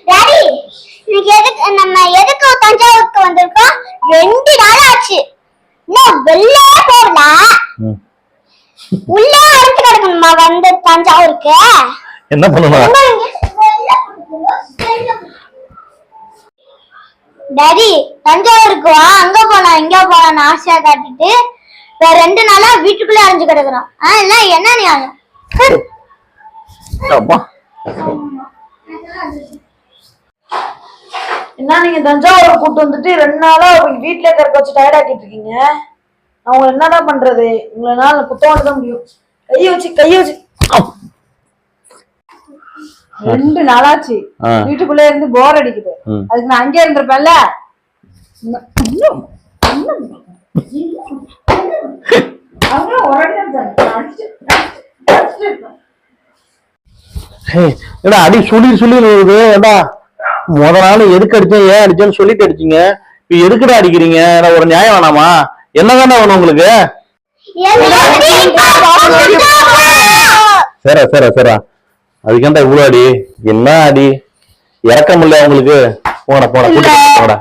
Daddy இன்னைக்கு நம்ம எதுக்கு தஞ்சாவூருக்கு வந்திருக்கோம்? 2 நாள் ஆச்சு. இன்னும் வெளியே போகல. உள்ளே அடைச்சு கிடக்கணுமா வந்து தஞ்சாவூருக்கு? என்ன பண்ணணும்? டாடி தஞ்சாவூருக்கு வா, அங்க போலாம் இங்க போலாம் ஆசையா காட்டிட்டு 2 நாளா வீட்டுக்குள்ளே அடைஞ்சு கிடக்குறோம். என்ன நீ என்ன நீங்க தஞ்சாவூர் கூட்டு வந்துட்டு 2 நாளா வீட்டுல கறக்க வச்சு டயர்ட் ஆக்கிட்டு இருக்கீங்க. அவங்க என்னதான் பண்றது? உங்களால குத்தம் தான் முடியும். கைய வச்சு 2 நாளாச்சு வீட்டுக்குள்ள இருந்து போர் அடிக்குது. அதுக்கு நான் அங்கே இருந்திருப்பேன்ல. அடி சொல்லி வருது. ஏண்டா முத நாள் எதுக்கு அடிச்சேன் ஏன் அடிச்சேன்னு சொல்லிட்டு அடிச்சீங்க. இப்ப எதுக்குடா அடிக்கிறீங்க? ஒரு நியாயம் வேணாமா? என்னதானே வேணும் உங்களுக்கு? சரா அதுக்கேண்டா இவ்வளவு அடி? என்ன அடி? இறக்கம் இல்ல உங்களுக்கு? போட